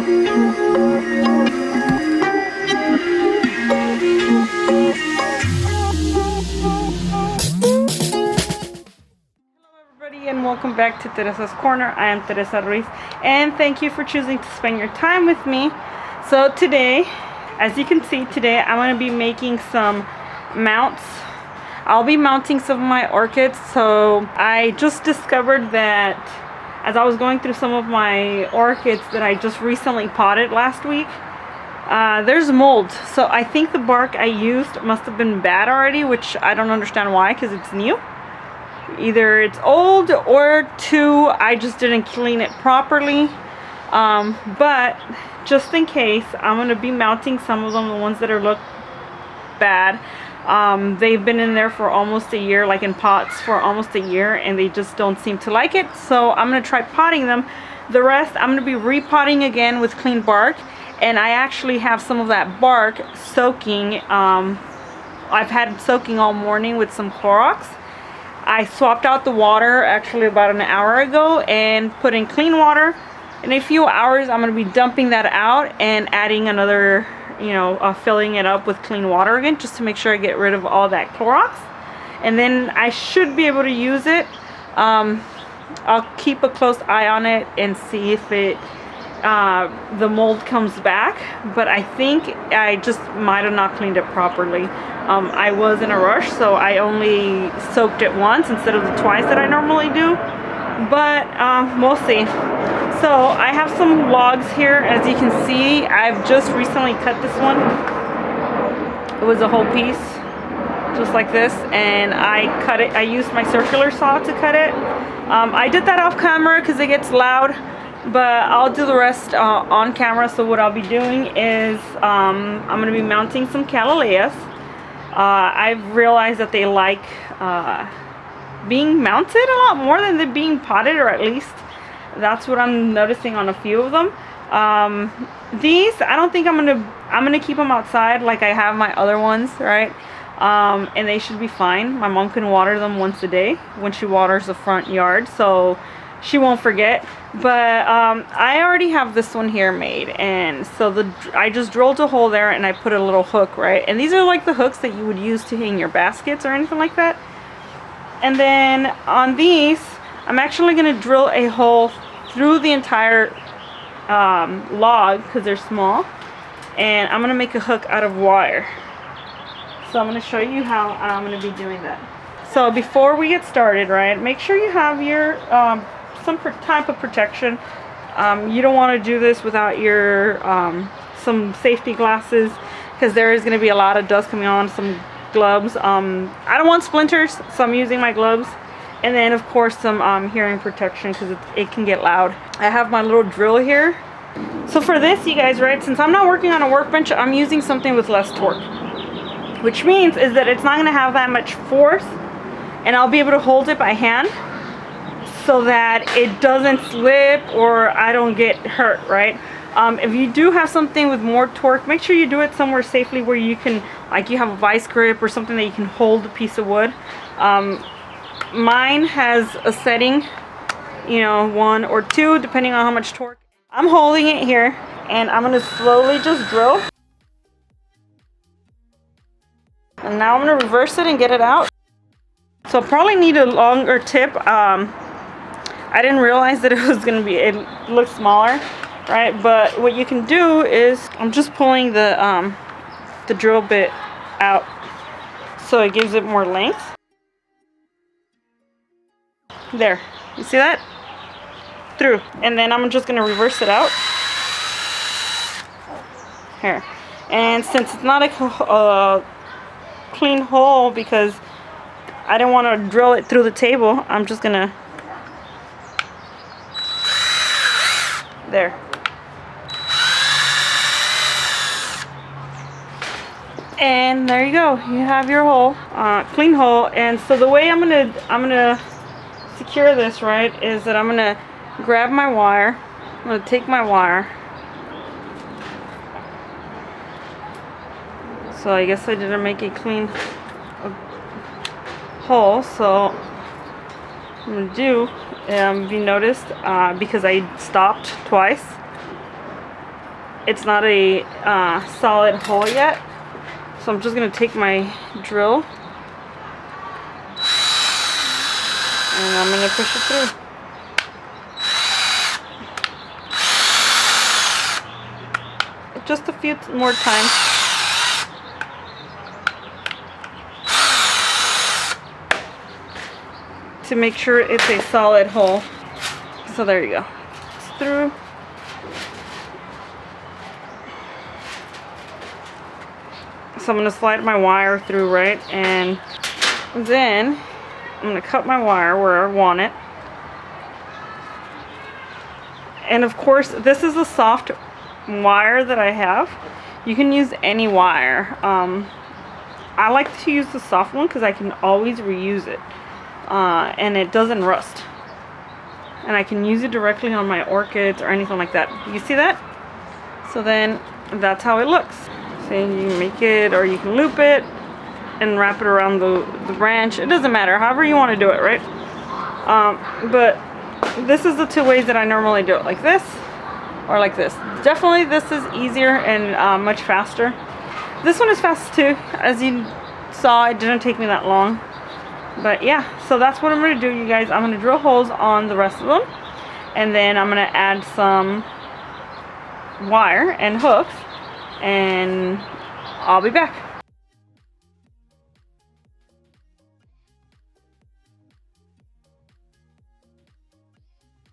And welcome back to Teresa's Corner. I am Teresa Ruiz, and thank you for choosing to spend your time with me. So today, as you can see, today I'm going to be making some mounts. I'll be mounting some of my orchids. So I just discovered that as I was going through some of my orchids that I just recently potted last week, there's mold. So I think the bark I used must have been bad already, which I don't understand why, because it's new. Either it's old, or two, I just didn't clean it properly. But just in case, I'm going to be mounting some of them, the ones that look bad. They've been in there for almost a year, like in pots for almost a year, and they just don't seem to like it. So I'm going to try potting them. The rest I'm going to be repotting again with clean bark. And I actually have some of that bark soaking. I've had it soaking all morning with some Clorox. I swapped out the water actually about an hour ago and put in clean water. In a few hours I'm going to be dumping that out and adding another, filling it up with clean water again, just to make sure I get rid of all that Clorox. And then I should be able to use it. I'll keep a close eye on it and see if the mold comes back, but I think I just might have not cleaned it properly. I was in a rush, so I only soaked it once instead of the twice that I normally do, but we'll see. So I have some logs here. As you can see, I've just recently cut this one. It was a whole piece just like this, and I cut it. I used my circular saw to cut it. I did that off camera because it gets loud, but I'll do the rest on camera. So what I'll be doing is I'm going to be mounting some callaleyas. I've realized that they like being mounted a lot more than they're being potted, or at least that's what I'm noticing on a few of them. These, I don't think I'm gonna keep them outside like I have my other ones, right? And they should be fine. My mom can water them once a day when she waters the front yard, so she won't forget. But I already have this one here made, and so I just drilled a hole there and I put a little hook, right? And these are like the hooks that you would use to hang your baskets or anything like that. And then on these, I'm actually going to drill a hole through the entire log because they're small, and I'm going to make a hook out of wire. So I'm going to show you how I'm going to be doing that. So before we get started, right, make sure you have your some type of protection. You don't want to do this without your some safety glasses, because there is going to be a lot of dust coming on. Some gloves. I don't want splinters, so I'm using my gloves. And then of course some hearing protection, because it can get loud. I have my little drill here. So for this, you guys, right, since I'm not working on a workbench, I'm using something with less torque, which means is that it's not going to have that much force, and I'll be able to hold it by hand so that it doesn't slip or I don't get hurt, right? If you do have something with more torque, make sure you do it somewhere safely where you can, like you have a vice grip or something that you can hold a piece of wood. Mine has a setting, 1 or 2, depending on how much torque. I'm holding it here, and I'm going to slowly just drill. And now I'm going to reverse it and get it out. So I'll probably need a longer tip. I didn't realize that it looks smaller, right? But what you can do is, I'm just pulling the drill bit out so it gives it more length. There, you see that? Through. And then I'm just gonna reverse it out here. And since it's not a clean hole, because I didn't want to drill it through the table, I'm just gonna, there. And there you go, you have your hole, clean hole. And so the way I'm gonna secure this, right, is that I'm gonna grab my wire. I'm gonna take my wire. So I guess I didn't make a clean hole, so I'm gonna do, if you noticed, because I stopped twice, it's not a solid hole yet. So I'm just gonna take my drill and I'm gonna push it through. Just a few more times. To make sure it's a solid hole. So there you go. It's through. So I'm going to slide my wire through, right? And then I'm going to cut my wire where I want it. And of course, this is a soft wire that I have. You can use any wire. I like to use the soft one because I can always reuse it. And it doesn't rust. And I can use it directly on my orchids or anything like that. You see that? So then that's how it looks. So you can make it, or you can loop it and wrap it around the branch. It doesn't matter, however you want to do it, right? But this is the two ways that I normally do it, like this or like this. Definitely this is easier and much faster. This one is fast too. As you saw, it didn't take me that long. But yeah, so that's what I'm going to do, you guys. I'm going to drill holes on the rest of them. And then I'm going to add some wire and hooks. And I'll be back.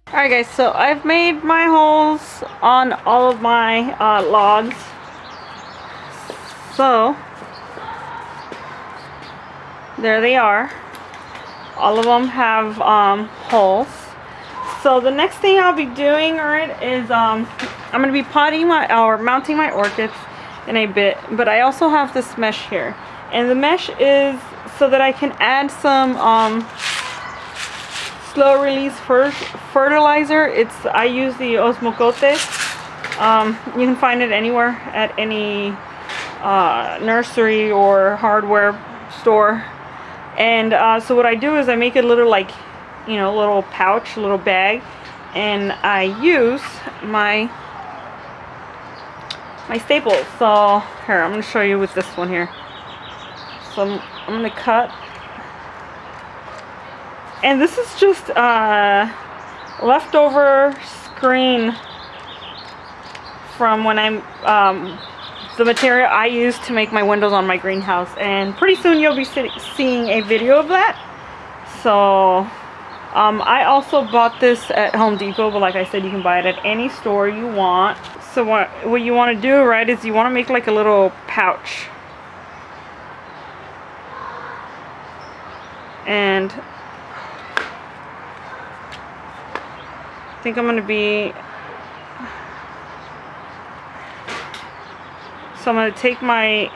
Alright guys, so I've made my holes on all of my logs. So there they are. All of them have holes. So the next thing I'll be doing, right, is I'm going to be mounting my orchids in a bit. But I also have this mesh here, and the mesh is so that I can add some slow release fertilizer. I use the Osmocote. You can find it anywhere at any nursery or hardware store. And so what I do is I make a little, like, you know, little pouch, little bag, and I use my staples. So here, I'm going to show you with this one here. So I'm going to cut, and this is just leftover screen from when I'm the material I use to make my windows on my greenhouse, and pretty soon you'll be seeing a video of that. So I also bought this at Home Depot, but like I said, you can buy it at any store you want. So what you want to do, right, is you want to make like a little pouch. And I think I'm going to be... So I'm going to take my...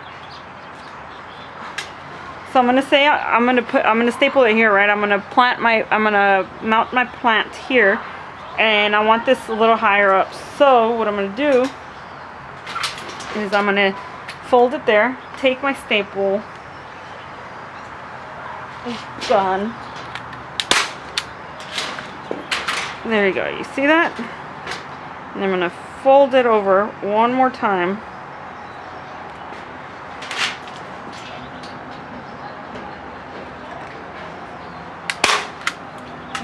So I'm going to say I'm going to staple it here, right? I'm going to mount my plant here, and I want this a little higher up. So what I'm going to do is I'm going to fold it there, take my staple gun. There you go. You see that? And I'm going to fold it over one more time.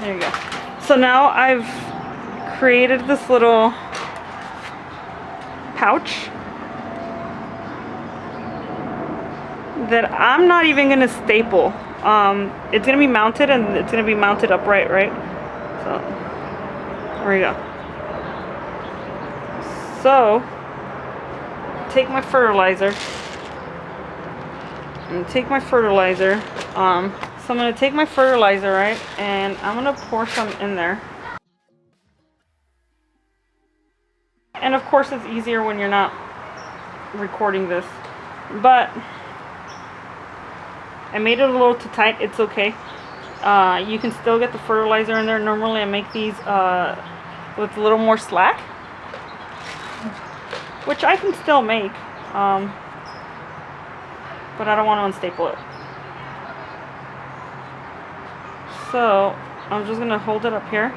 There you go. So now I've created this little pouch that I'm not even going to staple. It's going to be mounted, and it's going to be mounted upright, right? So there we go. So take my fertilizer. So I'm going to take my fertilizer, right, and I'm going to pour some in there. And of course it's easier when you're not recording this, but I made it a little too tight. It's okay. You can still get the fertilizer in there. Normally I make these with a little more slack, which I can still make, but I don't want to unstaple it. So I'm just going to hold it up here.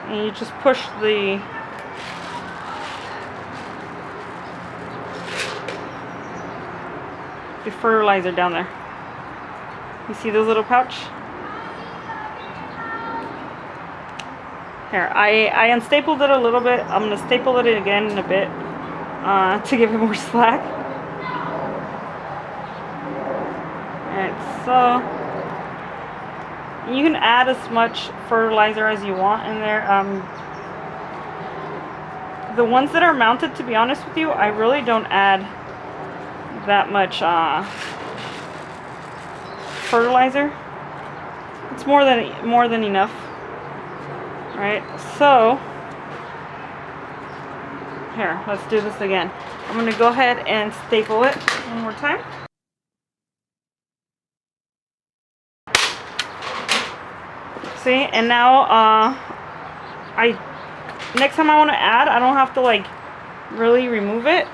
and you just push the fertilizer down there. You see those little pouch? Here, I unstapled it a little bit. I'm going to staple it again in a bit to give it more slack. Alright, so you can add as much fertilizer as you want in there. The ones that are mounted, to be honest with you, I really don't add that much fertilizer. It's more than enough. Right, so here, let's do this again. I'm going to go ahead and staple it one more time. See, and now next time I want to add, I don't have to like really remove it.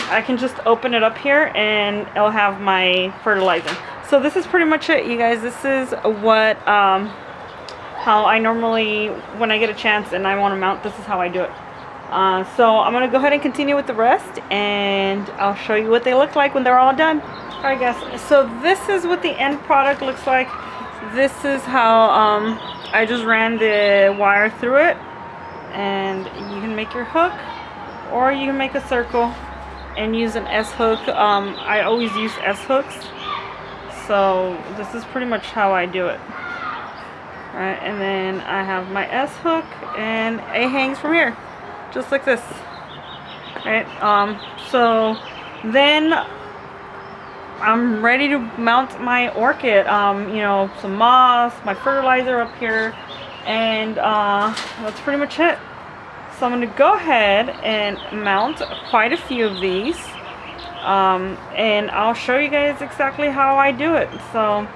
I can just open it up here and it'll have my fertilizer. So this is pretty much it, you guys. This is what how I normally, when I get a chance and I want to mount, this is how I do it. So I'm gonna go ahead and continue with the rest, and I'll show you what they look like when they're all done. Alright guys, so this is what the end product looks like. This is how I just ran the wire through it, and you can make your hook or you can make a circle and use an S hook. I always use S hooks, so this is pretty much how I do it. Alright, and then I have my S hook and it hangs from here just like this. Alright, so then I'm ready to mount my orchid. You know, some moss, my fertilizer up here, and that's pretty much it. So I'm going to go ahead and mount quite a few of these, and I'll show you guys exactly how I do it. So,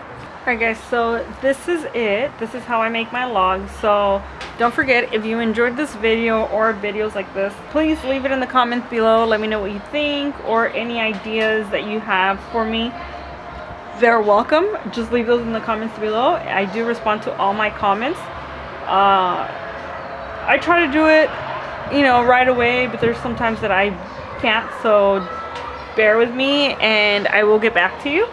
alright guys, so this is it. This is how I make my log. So don't forget, if you enjoyed this video or videos like this, please leave it in the comments below. Let me know what you think or any ideas that you have for me. They're welcome. Just leave those in the comments below. I do respond to all my comments. I try to do it, you know, right away, but there's sometimes that I can't, so bear with me and I will get back to you.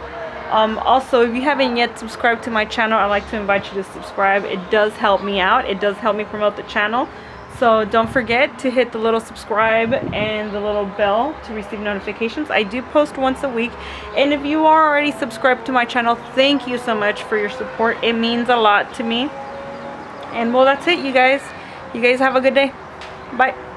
Also, if you haven't yet subscribed to my channel, I'd like to invite you to subscribe. It does help me out. It does help me promote the channel. So don't forget to hit the little subscribe and the little bell to receive notifications. I do post once a week. And if you are already subscribed to my channel, thank you so much for your support. It means a lot to me. And well, that's it, you guys. You guys have a good day. Bye.